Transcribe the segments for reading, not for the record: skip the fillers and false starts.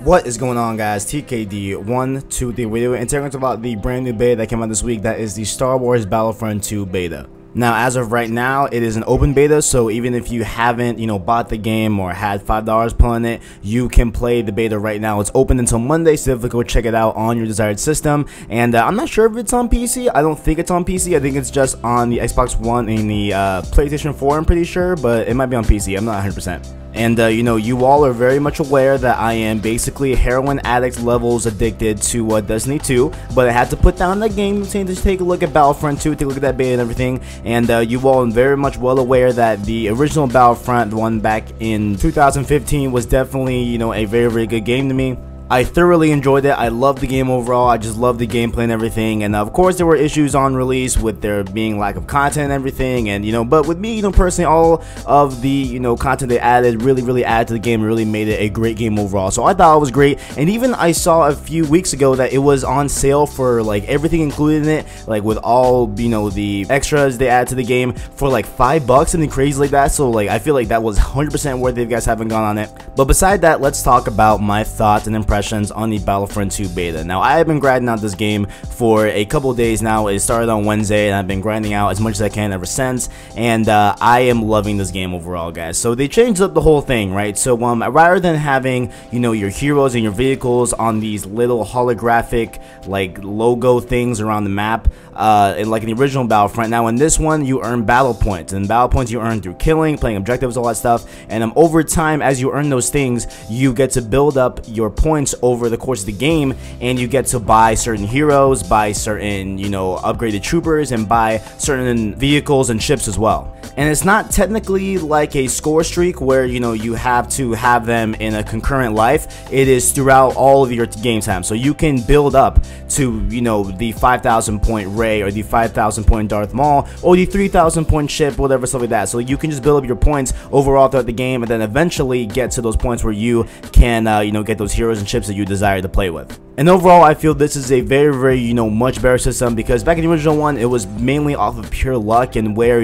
What is going on, guys? TKD123 video, and today we're going to talk about the brand new beta that came out this week. That is the Star Wars Battlefront 2 beta. Now, as of right now, it is an open beta, so even if you haven't, bought the game or had $5 put on it, you can play the beta right now. It's open until Monday, so definitely go check it out on your desired system. And I'm not sure if it's on PC. I don't think it's on PC. I think it's just on the Xbox One and the PlayStation 4, I'm pretty sure, but it might be on PC. I'm not 100%. And, you all are very much aware that I am basically heroin addict levels addicted to Destiny 2, but I had to put down the game to take a look at Battlefront 2, take a look at that beta and everything, and you all are very much well aware that the original Battlefront, the one back in 2015, was definitely, a very, very good game to me. I thoroughly enjoyed it. I loved the game overall. I just loved the gameplay and everything. And of course, there were issues on release with there being lack of content and everything. And but with me, personally, all of the content they added really added to the game. Really made it a great game overall. So I thought it was great. And even I saw a few weeks ago that it was on sale for like everything included in it, like with all the extras they add to the game for like $5, something crazy like that. So like I feel like that was 100% worth it if you guys haven't gone on it. But beside that, let's talk about my thoughts and impressions on the Battlefront 2 beta. Now, I have been grinding out this game for a couple of days now. It started on Wednesday, and I've been grinding out as much as I can ever since, and I am loving this game overall, guys. So they changed up the whole thing, right? So rather than having your heroes and your vehicles on these little holographic like logo things around the map, like in the original Battlefront, now in this one you earn battle points, and battle points you earn through killing, playing objectives, all that stuff. And over time, as you earn those things, you get to build up your points over the course of the game, and you get to buy certain heroes, buy certain upgraded troopers, and buy certain vehicles and ships as well. And it's not technically like a score streak where you have to have them in a concurrent life. It is throughout all of your game time, so you can build up to the 5,000 point Rey, or the 5,000 point Darth Maul, or the 3,000 point ship, whatever, stuff like that. So you can just build up your points overall throughout the game, and then eventually get to those points where you can get those heroes and ships that you desire to play with. And overall, I feel this is a very much better system, because back in the original one, it was mainly off of pure luck, and where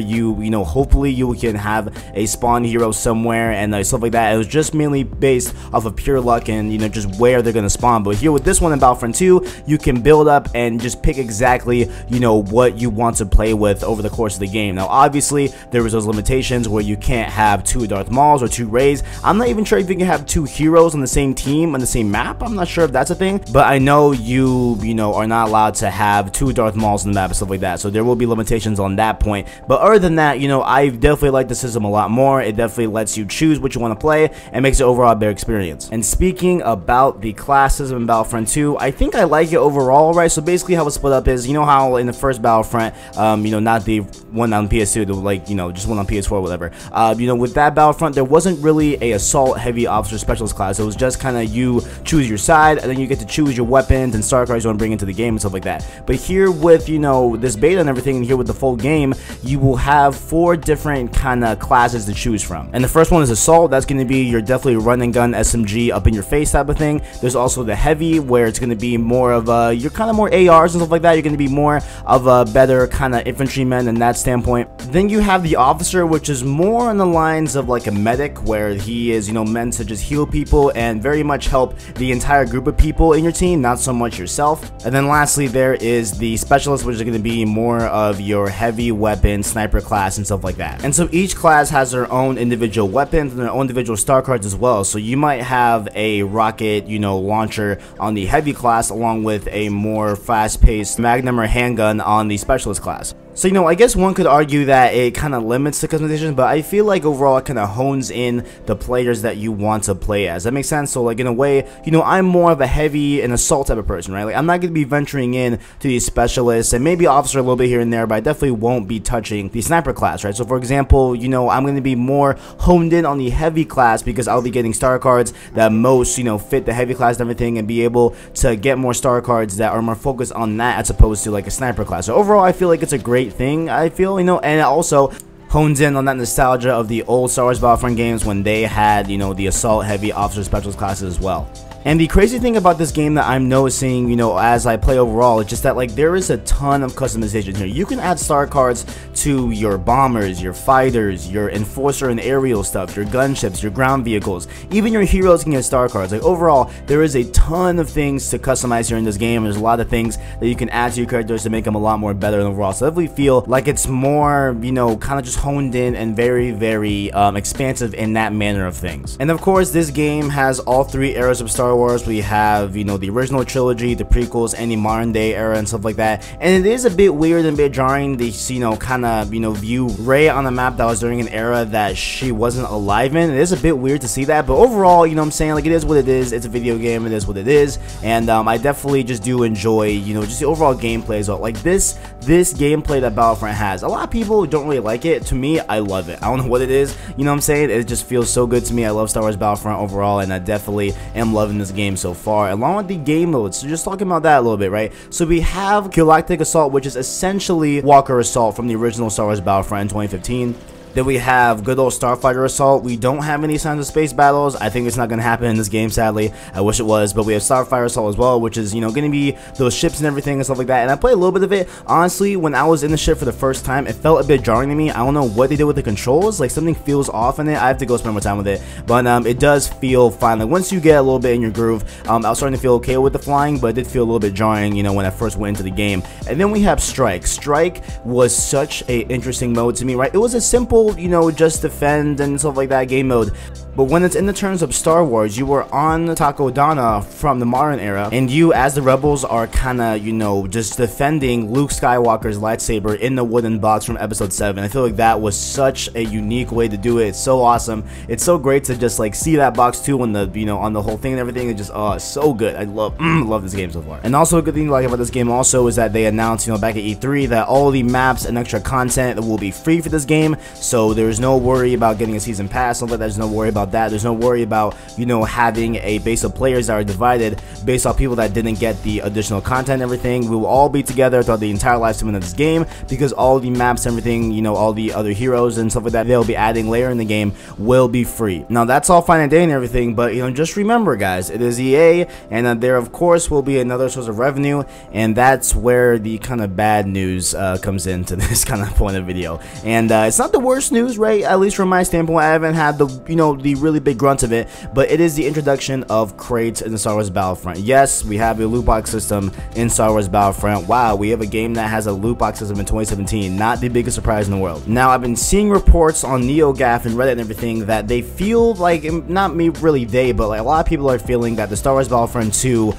hopefully you can have a spawn hero somewhere and stuff like that. It was just mainly based off of pure luck and just where they're gonna spawn. But here with this one in Battlefront 2, you can build up and just pick exactly what you want to play with over the course of the game. Now obviously there was those limitations where you can't have 2 Darth Mauls or 2 Reys. I'm not even sure if you can have 2 heroes on the same team on the same map. I'm not sure if that's a thing, but I know you are not allowed to have 2 Darth Mauls in the map and stuff like that, so there will be limitations on that point. But other than that, I definitely like the system a lot more. It definitely lets you choose what you want to play and makes it overall a better experience. And speaking about the class system in Battlefront 2, I think I like it overall, right? So basically how it's split up is, how in the first Battlefront, not the one on PS2, the just one on PS4, whatever. With that Battlefront, there wasn't really a assault heavy officer specialist class. It was just kind of you choose your side, and then you get to choose your weapons and star cards you want to bring into the game and stuff like that. But here with this beta and everything, and here with the full game, you will have 4 different kind of classes to choose from. And the first one is assault. That's going to be your definitely run and gun SMG up in your face type of thing. There's also the heavy, where it's going to be more of you're kind of more ARs and stuff like that. You're going to be more of a better kind of infantryman in that standpoint. Then you have the officer, which is more on the lines of like a medic, where he is meant to just heal people and very much help the entire group of people in your team, not so much yourself. And then lastly, there is the specialist, which is going to be more of your heavy weapon sniper class and stuff like that. And so each class has their own individual weapons and their own individual star cards as well. So you might have a rocket launcher on the heavy class, along with a more fast-paced magnum or handgun on the specialist class. So, I guess one could argue that it kind of limits the customization, but I feel like overall it kind of hones in the players that you want to play as. That makes sense? So, like, in a way, I'm more of a heavy and assault type of person, right? Like, I'm not going to be venturing in to these specialists, and maybe officer a little bit here and there, but I definitely won't be touching the sniper class, right? So, for example, I'm going to be more honed in on the heavy class, because I'll be getting star cards that most, fit the heavy class and everything, and be able to get more star cards that are more focused on that as opposed to, like, a sniper class. So, overall, I feel like it's a great thing, I feel, and it also hones in on that nostalgia of the old Star Wars Battlefront games when they had, the assault heavy officer specialist classes as well. And the crazy thing about this game that I'm noticing, you know, as I play overall, is just that like there is a ton of customization here. You can add star cards to your bombers, your fighters, your enforcer and aerial stuff, your gunships, your ground vehicles, even your heroes can get star cards. Like overall, there is a ton of things to customize here in this game. There's a lot of things that you can add to your characters to make them a lot more better overall. So I definitely feel like it's more, you know, kind of just honed in and very, very expansive in that manner of things. And of course, this game has all three eras of Star Wars. We have, you know, the original trilogy, the prequels, and the modern day era and stuff like that. And it is a bit weird and a bit jarring to, you know, kind of, you know, view Rey on the map that was during an era that she wasn't alive in. It is a bit weird to see that, but overall, you know what I'm saying, like it is what it is. It's a video game, it is what it is. And I definitely just do enjoy, you know, just the overall gameplay as well. Like this gameplay that Battlefront has, a lot of people don't really like it. To me, I love it. I don't know what it is, you know what I'm saying, it just feels so good to me. I love Star Wars Battlefront overall, and I definitely am loving this game so far, along with the game modes. So just talking about that a little bit, right? So we have Galactic Assault, which is essentially Walker Assault from the original Star Wars Battlefront in 2015. Then we have good old Starfighter Assault. We don't have any signs of space battles. I think it's not going to happen in this game, sadly. I wish it was, but we have Starfighter Assault as well, which is, you know, going to be those ships and everything and stuff like that. And I played a little bit of it. Honestly, when I was in the ship for the first time, it felt a bit jarring to me. I don't know what they did with the controls. Like, something feels off in it. I have to go spend more time with it. But it does feel fine. Like, once you get a little bit in your groove, I was starting to feel okay with the flying, but it did feel a little bit jarring, you know, when I first went into the game. And then we have Strike. Strike was such a interesting mode to me, right? It was a simple, you know, just defend and stuff like that game mode. But when it's in the terms of Star Wars, you were on Takodana from the modern era, and you as the rebels are kind of, you know, just defending Luke Skywalker's lightsaber in the wooden box from episode 7. I feel like that was such a unique way to do it. It's so awesome. It's so great to just like see that box too on the, you know, on the whole thing and everything. It's just, oh, it's so good. I love this game so far. And also a good thing to like about this game also is that they announced, you know, back at E3 that all the maps and extra content will be free for this game. So there's no worry about getting a season pass. There's no worry about that. There's no worry about, you know, having a base of players that are divided based off people that didn't get the additional content and everything. We will all be together throughout the entire lifespan of this game, because all the maps and everything, you know, all the other heroes and stuff like that they'll be adding later in the game will be free. Now that's all fine and dandy and everything, but you know, just remember guys, it is EA, and there of course will be another source of revenue, and that's where the kind of bad news comes into this kind of point of video. And it's not the worst news, right? At least from my standpoint. I haven't had the, you know, the really big grunt of it, but it is the introduction of crates in the Star Wars Battlefront. Yes, we have a loot box system in Star Wars Battlefront. Wow, we have a game that has a loot box system in 2017. Not the biggest surprise in the world. Now, I've been seeing reports on NeoGAF and Reddit and everything that they feel like, not me really they, but like a lot of people are feeling that the Star Wars Battlefront 2,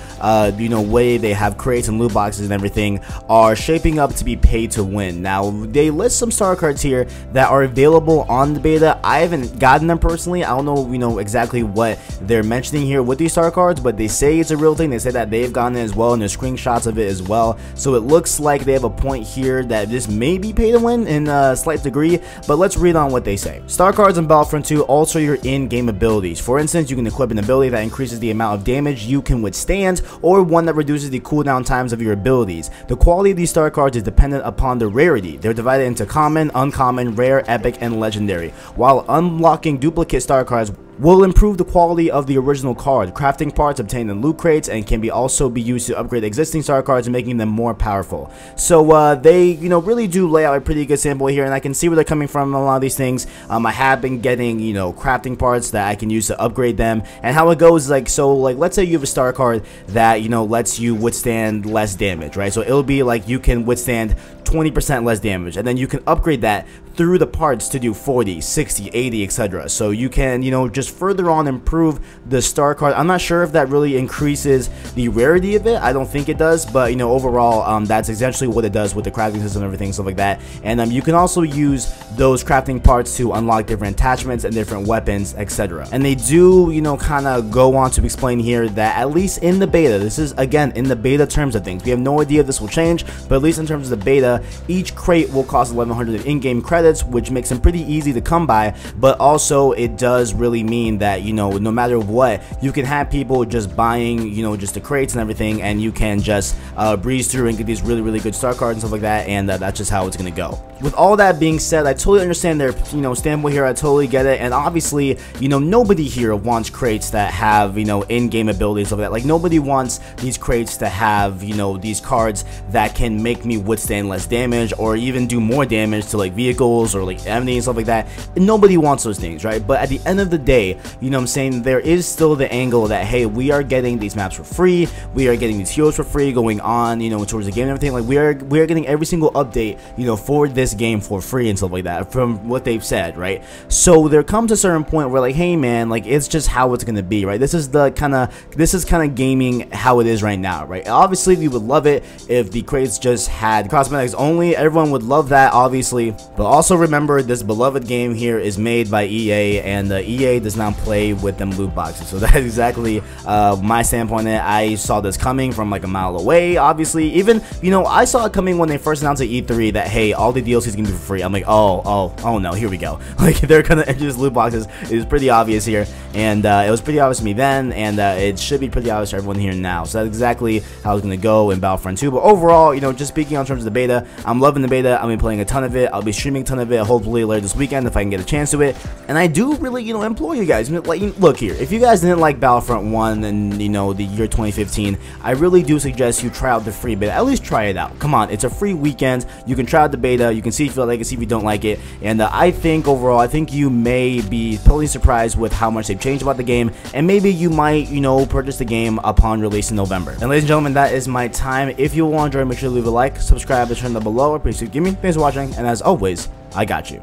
you know, way they have crates and loot boxes and everything are shaping up to be pay to win. Now, they list some star cards here that are available on the beta. I haven't gotten them personally. I don't know, you know, exactly what they're mentioning here with these star cards, but they say it's a real thing. They say that they've gotten it as well, and there's screenshots of it as well. So it looks like they have a point here that this may be pay to win in a slight degree, but let's read on what they say. Star cards in Battlefront 2 alter your in-game abilities. For instance, you can equip an ability that increases the amount of damage you can withstand, or one that reduces the cooldown times of your abilities. The quality of these star cards is dependent upon the rarity. They're divided into common, uncommon, rare, epic, and legendary. While unlocking duplicate star cards will improve the quality of the original card. Crafting parts obtained in loot crates and can also be used to upgrade existing star cards, making them more powerful. So they, you know, really do lay out a pretty good sample here, and I can see where they're coming from on a lot of these things. I have been getting, you know, crafting parts that I can use to upgrade them, and how it goes is like, so like let's say you have a star card that, you know, lets you withstand less damage, right? So it'll be like you can withstand 20% less damage, and then you can upgrade that through the parts to do 40, 60, 80, etc. So you can, you know, just further on improve the star card. I'm not sure if that really increases the rarity of it. I don't think it does, but you know, overall, that's essentially what it does with the crafting system and everything, stuff like that. And you can also use those crafting parts to unlock different attachments and different weapons, etc. And they do, you know, kind of go on to explain here that at least in the beta, this is again in the beta terms of things, we have no idea if this will change, but at least in terms of the beta, each crate will cost 1100 in-game credits, credits, which makes them pretty easy to come by, but also it does really mean that, you know, no matter what, you can have people just buying, you know, just the crates and everything, and you can just breeze through and get these really good star cards and stuff like that, and that's just how it's gonna go. With all that being said, I totally understand their, you know, standpoint here. I totally get it, and obviously, you know, nobody here wants crates that have, you know, in-game abilities and stuff like that. Like, nobody wants these crates to have, you know, these cards that can make me withstand less damage or even do more damage to like vehicles or like enemies and stuff like that. Nobody wants those things, right? But at the end of the day, you know what I'm saying, there is still the angle that, hey, we are getting these maps for free, we are getting these heroes for free going on, you know, towards the game and everything. Like, we are getting every single update, you know, for this game for free and stuff like that, from what they've said, right? So there comes a certain point where, like, hey man, like, it's just how it's gonna be, right? This is kind of gaming how it is right now, right? Obviously we would love it if the crates just had cosmetics only. Everyone would love that, obviously, but also remember, this beloved game here is made by EA, and EA does not play with them loot boxes. So that's exactly my standpoint on it. I saw this coming from like a mile away, obviously. Even, you know, I saw it coming when they first announced at E3 that, hey, all the DLCs gonna be for free. I'm like, oh no, here we go. Like, they're gonna introduce loot boxes. It was pretty obvious here, and it was pretty obvious to me then, and it should be pretty obvious to everyone here now. So that's exactly how it's gonna go in Battlefront 2. But overall, you know, just speaking on terms of the beta, I'm loving the beta. I've been playing a ton of it. I'll be streaming a ton of it, hopefully later this weekend if I can get a chance to it. And I do really, you know, implore you guys, like, look here, if you guys didn't like Battlefront 1 and, you know, the year 2015, I really do suggest you try out the free beta. At least try it out. Come on, it's a free weekend. You can try out the beta. You can see if you like it, see if you don't like it. And I think overall, I think you may be totally surprised with how much they've changed about the game, and maybe you might, you know, purchase the game upon release in November. And ladies and gentlemen, that is my time. If you want to enjoy, make sure to leave a like, subscribe, and turn that below. I appreciate you. Give me. Thanks for watching, and as always, I got you.